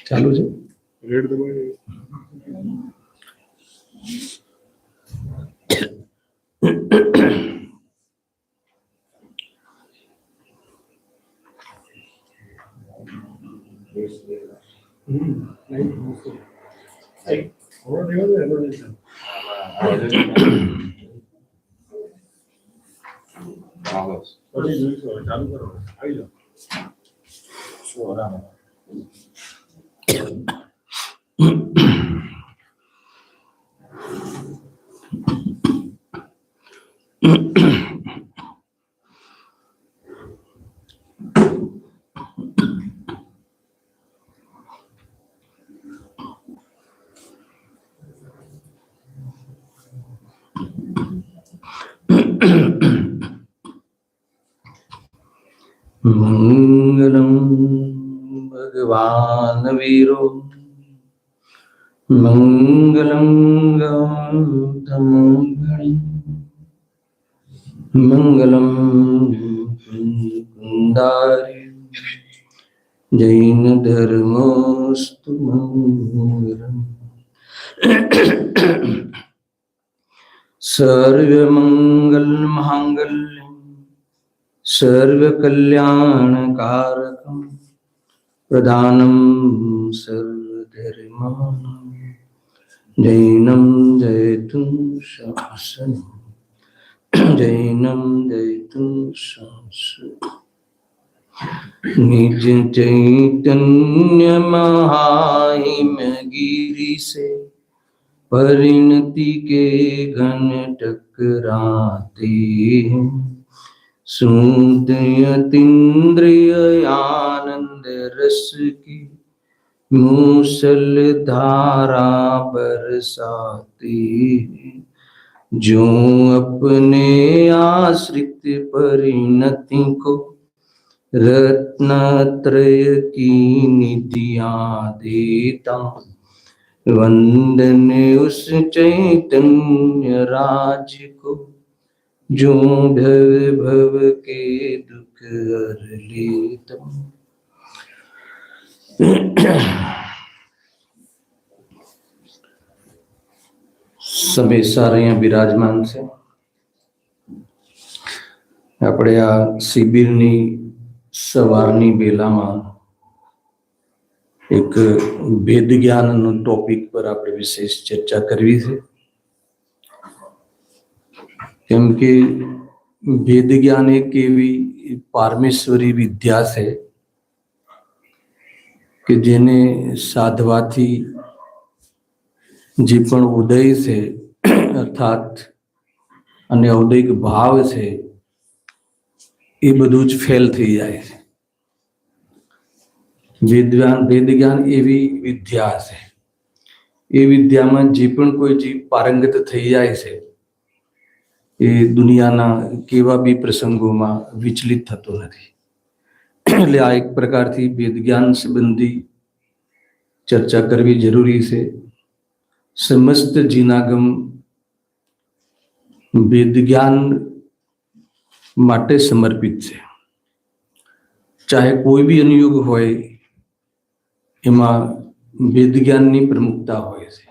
ચાલુ છે. રેડ દબાવી ચાલુ કરો. આવી જાઓ. મંગલમ ભગવાન વીરો મંગલમ ગૌતમગણી મંગલમ કુંદારી જૈન ધર્મોસ્તુ મંગલમ સર્વમંગલ માંગલ્યમ સર્વકલ્યાણકારકમ પ્રધાનમ સર્વધર્માણામ જૈનમ જયતુ શાસનમ જૈનમ જયતુ શાસનમ નિજ ચૈતન્ય મહાહિમ ગિરિ સે परिणति के घन टकराते हैं सुदयतीन्द्रिय आनंद रस की मूसल धारा बरसाते हैं जो अपने आश्रित परिणति को रत्नत्रय की निधियां देता वंदन उस चैतन्य राज को जो भव भव के दुख हर लेता। समय सारे यहाँ विराजमान છે. આપણે આ શિબિરની સવારની બેલામાં એક વેદ જ્ઞાનનો ટોપિક પર આપણે વિશેષ ચર્ચા કરવી છે. કેમ કે વેદ જ્ઞાન એક એવી પારમેશ્વરી વિદ્યા છે કે જેને સાધવાથી જે પણ ઉદય છે અર્થાત અને ઔદયિક ભાવ છે એ બધું જ ફેલ થઈ જાય છે. વેદ જ્ઞાન એવી વિદ્યા છે, એ વિદ્યામાં જે પણ કોઈ જીવ પારંગત થઈ જાય છે એ દુનિયાના કેવા બી પ્રસંગોમાં વિચલિત થતો નથી. એટલે આ એક પ્રકારથી વેદ જ્ઞાન સંબંધી ચર્ચા કરવી જરૂરી છે. સમસ્ત જીનાગમ વેદ જ્ઞાન માટે સમર્પિત છે. ચાહે કોઈ બી અનુયુગ હોય એમાં વેદ જ્ઞાનની પ્રમુખતા હોય છે.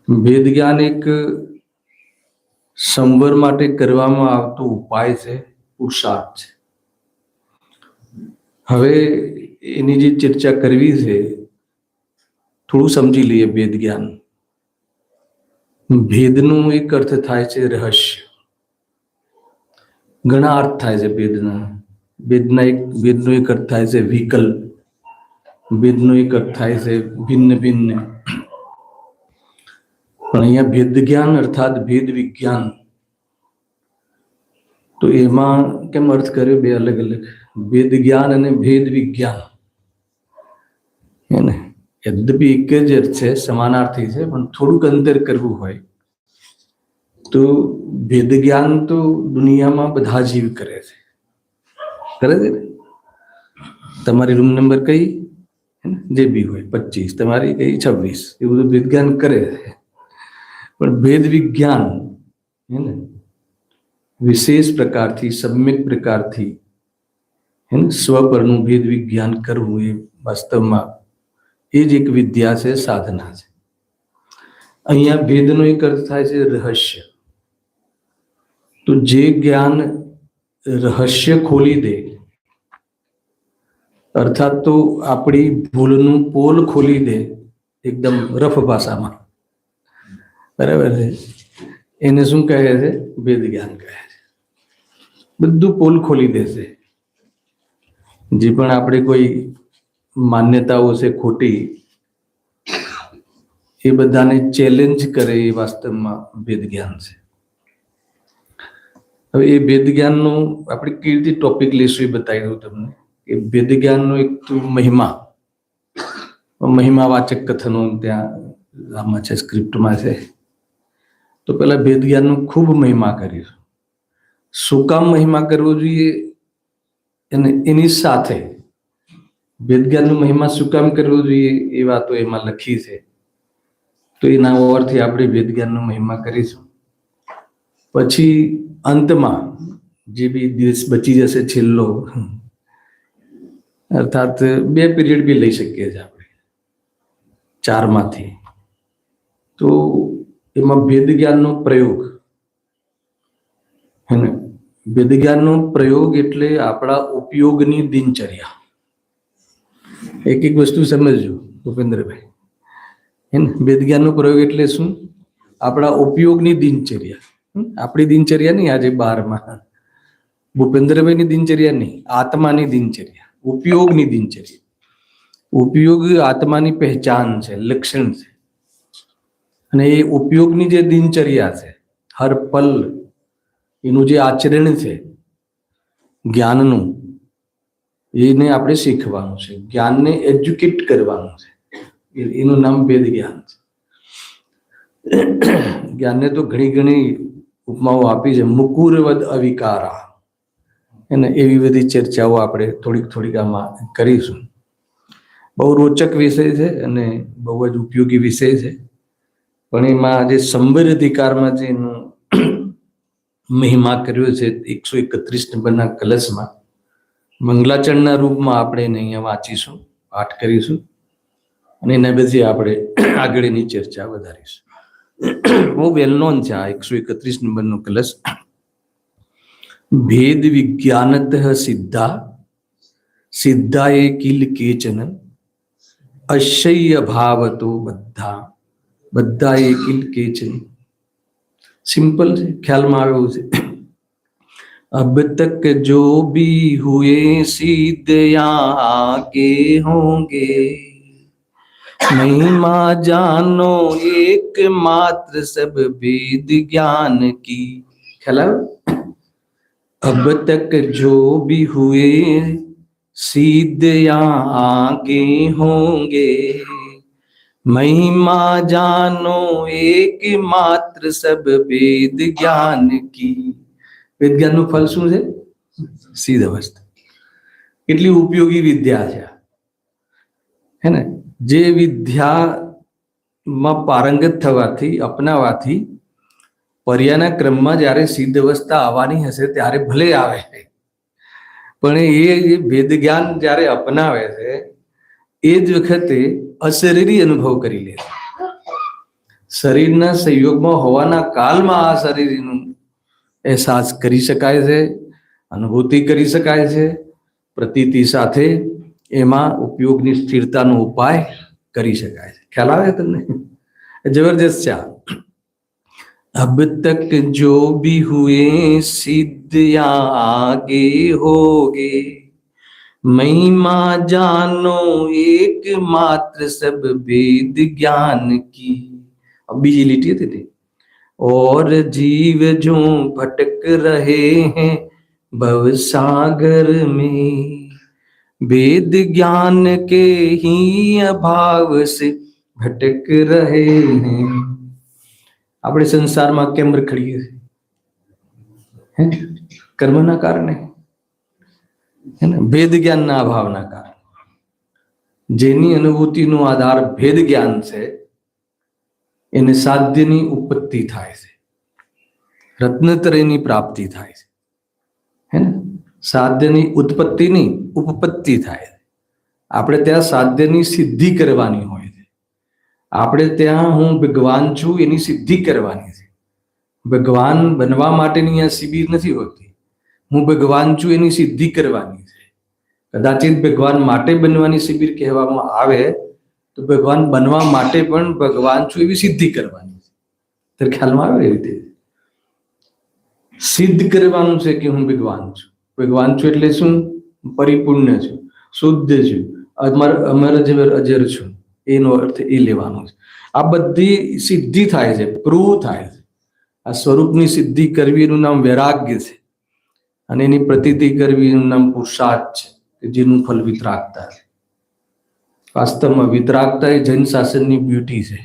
વેદ જ્ઞાન એક સંવર માટે કરવામાં આવતો ઉપાય છે, પુરુષાર્થ છે. હવે એની જે ચર્ચા કરવી છે થોડું સમજી લઈએ. વેદ જ્ઞાન, ભેદનો એક અર્થ થાય છે રહસ્ય. ઘણા અર્થ થાય છે વેદનો એક અર્થ થાય છે વિકલ્પ, વેદનો એક અર્થ થાય છે ભિન્ન ભિન્ન. પણ અહીંયા ભેદ જ્ઞાન અર્થાત ભેદ વિજ્ઞાન, તો એમાં કેમ અર્થ કર્યો બે અલગ અલગ? ભેદ જ્ઞાન અને ભેદ વિજ્ઞાન, એને યદ્યપી એક જ અર્થ છે, સમાનાર્થી છે, પણ થોડુંક અંતર કરવું હોય તો ભેદ જ્ઞાન તો દુનિયામાં બધા જીવ કરે છે ને. તમારી રૂમ નંબર કઈ, જે બી હોય 25, તમારી કઈ 26, એ બધું ભેદ જ્ઞાન કરે છે. પણ ભેદ વિજ્ઞાન હે ને વિશેષ પ્રકારથી, સમ્યક પ્રકારથી હે ને સ્વ પરનું ભેદ વિજ્ઞાન કરવું એ વાસ્તવમાં એ જ એક વિદ્યા છે, સાધના છે. અહીંયા ભેદનો એક અર્થ થાય છે રહસ્ય. તો જે જ્ઞાન રહસ્ય ખોલી દે, અર્થાત તો આપણી ભૂલનું પોલ ખોલી દે, એકદમ રફ ભાષામાં, બરાબર છે, એને શું કહે છે? વેદ જ્ઞાન કહે છે. બધું પોલ ખોલી દેશે. જે પણ આપણે કોઈ માન્યતાઓ છે ખોટી, એ બધાને ચેલેન્જ કરે એ વાસ્તવમાં વેદ જ્ઞાન છે. હવે એ વેદ જ્ઞાનનો આપણે કેવી રીતે ટોપિક લઈશું એ બતાવી દઉં તમને. કે વેદ જ્ઞાનનો એક તો મહિમાવાચક કથનો ત્યાં આમાં છે, સ્ક્રિપ્ટમાં છે. તો પેલા વેદ જ્ઞાનનો ખૂબ મહિમા કરીશું. શું કામ મહિમા કરવો જોઈએ? અને એની સાથે વેદ જ્ઞાનનો મહિમા શું કામ કરવો જોઈએ એ વાતો એમાં લખી છે. તો એના ઓવરથી આપણે વેદ જ્ઞાનનો મહિમા કરીશું. પછી અંતમાં જે બી દિવસ બચી જશે છેલ્લો, અર્થાત 2 પીરિયડ બી લઈ શકીએ છીએ આપણે 4 માંથી. તો એમાં વેદ જ્ઞાનનો પ્રયોગ હે ને, વેદ જ્ઞાનનો પ્રયોગ એટલે આપણા ઉપયોગની દિનચર્યા. એક એક વસ્તુ સમજજો ભૂપેન્દ્રભાઈ, હે ને. વેદ જ્ઞાનનો પ્રયોગ એટલે શું? આપણા ઉપયોગની દિનચર્યા. આપણી દિનચર્યા નહીં, આજે 12માં ભૂપેન્દ્રભાઈની દિનચર્યા નહીં, આત્માની દિનચર્યા, ઉપયોગની દિનચર્યા. ઉપયોગ આત્માની પહેચાન છે, લક્ષણ છે. અને એ ઉપયોગની જે દિનચર્યા છે, હર પલ એનું જે આચરણ છે જ્ઞાનનું, એને આપણે શીખવાનું છે, જ્ઞાનને એજ્યુકેટ કરવાનું છે. એનું નામ વેદ જ્ઞાન છે. જ્ઞાનને તો ઘણી ઉપમાઓ આપી છે. મુકુરવદ અવિકારા, એને એવી બધી ચર્ચાઓ આપણે થોડીક આમાં કરીશું. બહુ રોચક વિષય છે અને બહુ જ ઉપયોગી વિષય છે. પણ એમાં જે સંબર અધિકારમાં જે એનું મહિમા કર્યો છે 131 નંબરના કલશમાં, મંગલાચરણના રૂપમાં આપણે એને અહીંયા વાંચીશું, પાઠ કરીશું અને એના પછી આપણે આગળની ચર્ચા વધારીશું. બહુ વેલ નોન છે આ 131 નંબરનો કલશ. ભેદ વિજ્ઞાનત સિદ્ધા સિદ્ધા એ કિલ કેચન અશય ભાવતો બધા એ કિલ કેચન. सिंपल है, ख्याल में आवे उसे. अब तक जो भी हुए सिद्ध आगे होंगे, महिमा जानो एकमात्र सब वेद ज्ञान की. ख्याल आवे? अब तक जो भी हुए सिद्ध आगे होंगे, महिमा जानो एकमात्र सब वेद ज्ञान की. વેદ જ્ઞાનનું ફળ શું છે? સિદ્ધ અવસ્થા. કેટલી ઉપયોગી વિદ્યા છે હે ને. જે વિદ્યામાં પારંગત થવાથી, અપનાવાથી પર્યાના ક્રમમાં જ્યારે સિદ્ધ અવસ્થા આવવાની હશે ત્યારે ભલે આવે, પણ એ વેદ જ્ઞાન જ્યારે અપનાવે છે એ જ વખતે અશરીરી અનુભવ કરી લે. શરીરના સંયોગમાં હોવાના કાલમાં આ શરીરનું અહેસાસ કરી શકાય છે, અનુભૂતિ કરી શકાય છે. પ્રતીતિ સાથે એમાં ઉપયોગની સ્થિરતાનો ઉપાય કરી શકાય છે. ખ્યાલ આવે તમને? જબરજસ્ત છે. अब तक जो भी हुए सिद्ध आगे होगे, महिमा जानो एकमात्र सब वेद ज्ञान की. अब बीजी लिटी थी. और जीव जो भटक रहे हैं भव सागर में, वेद ज्ञान के ही अभाव से भटक रहे हैं. આપણે સંસારમાં કેમ રખડીએ છીએ? કર્મના કારણે. હે ને ભેદ જ્ઞાનના અભાવના કારણે જેની અનુભૂતિનો આધાર ભેદ જ્ઞાન છે એને સાધ્યની ઉત્પત્તિ થાય છે, રત્નત્રયની પ્રાપ્તિ થાય છે, હે ને સાધ્યની ઉત્પત્તિની ઉપપત્તિ થાય છે. આપણે ત્યાં સાધ્યની સિદ્ધિ કરવાની હોય છે. આપણે ત્યાં હું ભગવાન છું એની સિદ્ધિ કરવાની છે. ભગવાન બનવા માટેની આ શિબિર નથી હોતી. હું ભગવાન છું એની સિદ્ધિ કરવાની છે. કદાચિત ભગવાન માટે બનવાની શિબિર કહેવામાં આવે તો ભગવાન બનવા માટે પણ ભગવાન છું એવી સિદ્ધિ કરવાની છે. તો ખ્યાલમાં આવે એ રીતે સિદ્ધ કરવાનું છે કે હું ભગવાન છું. ભગવાન છું એટલે શું? પરિપૂર્ણ છું, શુદ્ધ છું, અમર અજર છું, એનો અર્થ એ લેવાનો છે. આ બધી સિદ્ધિ થાય છે, પ્રૂવ થાય છે. આ સ્વરૂપની સિદ્ધિ કરવી એનું નામ વૈરાગ્ય છે, અને એની પ્રતીતિ કરવી એનું નામ પુરુષાર્થ છે, કે જેનું ફળ વિતરાગતા છે. વાસ્તવમાં વિતરાગતા એ જૈન શાસનની બ્યુટી છે.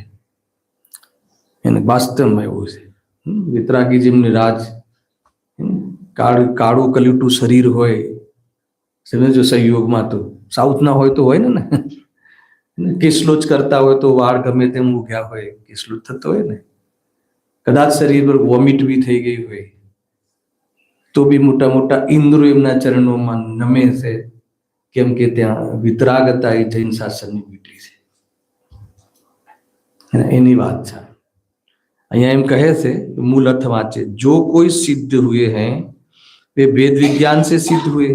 એને વાસ્તવમાં એવું છે. વિતરાગી જેમને રાજ કાળું કલ્યુટું શરીર હોય, સમજો સંયોગમાં તો સાઉથના હોય તો હોય ને કેસલો જ કરતા હોય તો વાળ ગમે તેમ ઉગ્યા હોય, કેસલો જ થતો હોય ને. કદાચ શરીર પર વોમિટ બી થઈ ગઈ હોય તો બી મોટા મોટા ઇન્દ્રો એમના ચરણોમાં નમે છે, કેમ કે ત્યાં વિતરાગતા એ જૈન શાસનની બ્યુટી છે. એની વાત છે. અહીંયા એમ કહે છે, મૂળ अर्थ वाचे, जो कोई सिद्ध हुए हैं वे भेद विज्ञान से सिद्ध हुए.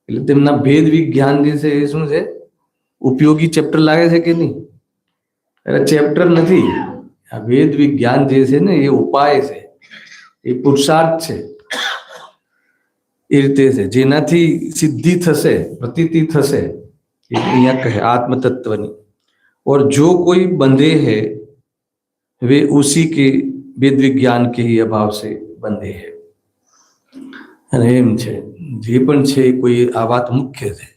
એટલે તેમના ભેદ વિજ્ઞાન જે છે એ શું છે? ઉપયોગી ચેપ્ટર લાગે છે કે નહીં? એટલે ચેપ્ટર નથી. આ વેદ વિજ્ઞાન જે છે ને એ ઉપાય છે, એ પુરુષાર્થ છે. એ રીતે છે જેનાથી સિદ્ધિ થશે, પ્રતીતિ થશે. અહીંયા કહે આત્મ તત્વની. और जो कोई बंधे है वे उसी के वेद विज्ञान के ही अभाव से बंधे हैं. અને એમ છે જે પણ છે કોઈ આ વાત મુખ્ય છે.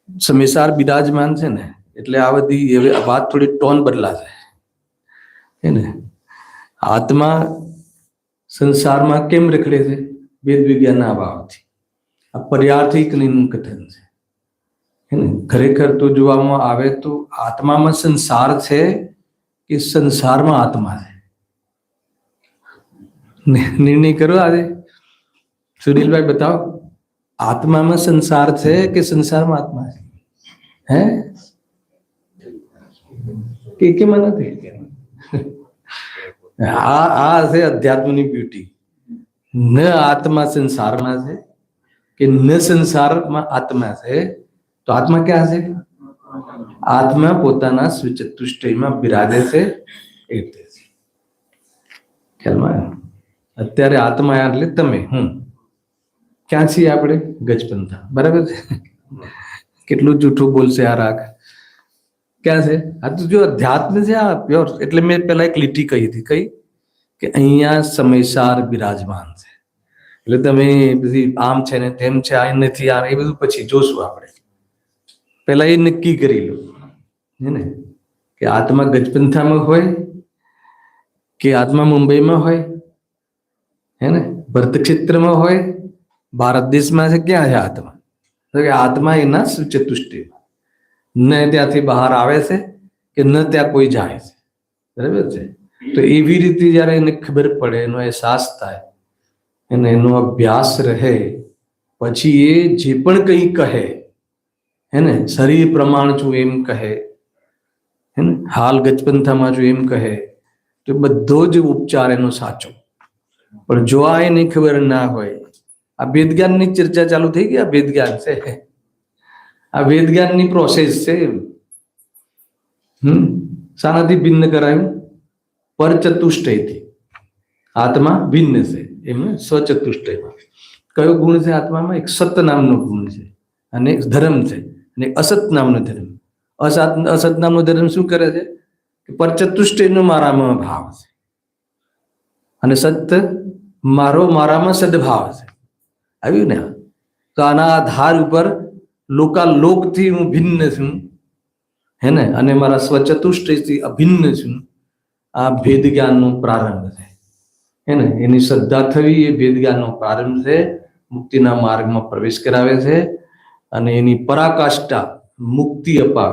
સમયસાર બિરાજમાન છે ને એટલે આ બધી હવે આ વાત થોડી ટોન બદલાશે, હે ને. આત્મા સંસારમાં કેમ રખડે છે? વેદ વિજ્ઞાનના અભાવથી. આ પર્યાર્થિક કથન છે, હે ને. ખરેખર તો જોવામાં આવે તો આત્મામાં સંસાર છે કે સંસારમાં આત્મા છે? નિર્ણય કરો આજે. સુનિલભાઈ બતાવો, આત્મામાં સંસાર છે કે સંસારમાં આત્મા છે? હે કે કેમાં નથી? આ છે અધ્યાત્મની બ્યુટી. ન આત્મા સંસારમાં છે કે ન સંસારમાં આત્મા છે, તો આત્મા ક્યાં છે? આત્મા પોતાના સ્વચતુષ્ટયમાં બિરાજે છે. એટલે ખ્યાલમાં અત્યારે આત્મા એટલે તમે, હું. ક્યાં છીએ આપણે? ગજપંથા. બરાબર છે? કેટલું જૂઠું બોલશે આ રાગ. ક્યાં છે? આ તો જો અધ્યાત્મ છે આ પ્યોર. એટલે મેં પેલા એક લીટી કહી હતી, કઈ કે અહીંયા સમયસાર બિરાજમાન છે. એટલે તમે બધી આમ છે ને તેમ છે, આ નથી, આ એ બધું પછી જોશું આપણે. પેલા એ નક્કી કરી લો, હે ને, કે આત્મા ગજપંથામાં હોય કે આત્મા મુંબઈમાં હોય, હે ને, ભરત ક્ષેત્રમાં હોય, ભારત દેશમાં છે. ક્યાં છે આત્મા? તો કે આત્મા એના ચતુષ્ટયમાં, ન ત્યાંથી બહાર આવે છે કે ન ત્યાં કોઈ જાય છે. બરાબર છે? તો એવી રીતે જયારે એને ખબર પડે, એનો અહેસાસ થાય અને એનો અભ્યાસ રહે, પછી એ જે પણ કંઈ કહે, હે ને, શરીર પ્રમાણ છું એમ કહે, હે ને, હાલ ગજપંથામાં છું એમ કહે, તો બધો જ ઉપચાર એનો સાચો. પણ જો આ એની ખબર ના હોય, આ વેદજ્ઞાનની ચર્ચા ચાલુ થઈ ગઈ. આ વેદજ્ઞાન છે, આ વેદજ્ઞાનની પ્રોસેસ છે. શાનાથી ભિન્ન કરાયું? પર ચતુષ્ટયથી. આત્મા ભિન્ન છે એમ સ્વચતુષ્ટયમાં. કયો ગુણ છે આત્મામાં? એક સત નામનો ગુણ છે અને ધર્મ છે, અને અસત નામનો ધર્મ. અસત નામનો ધર્મ શું કરે છે? કે પર ચતુષ્ટયનો મારામાં ભાવ છે, અને સત મારામાં સદભાવ છે. આવ્યું ને? તો આના આધાર ઉપર લોકાલોકથી હું ભિન્ન છું, હે ને, અને મારા સ્વચતુષ્ટયથી અભિન્ન છું. આ ભેદ જ્ઞાનનો પ્રારંભ છે, હે ને. એની શ્રદ્ધા થવી એ ભેદ જ્ઞાનનો પ્રારંભ છે. મુક્તિના માર્ગમાં પ્રવેશ કરાવે છે અને એની પરાકાષ્ઠા મુક્તિ અપાવે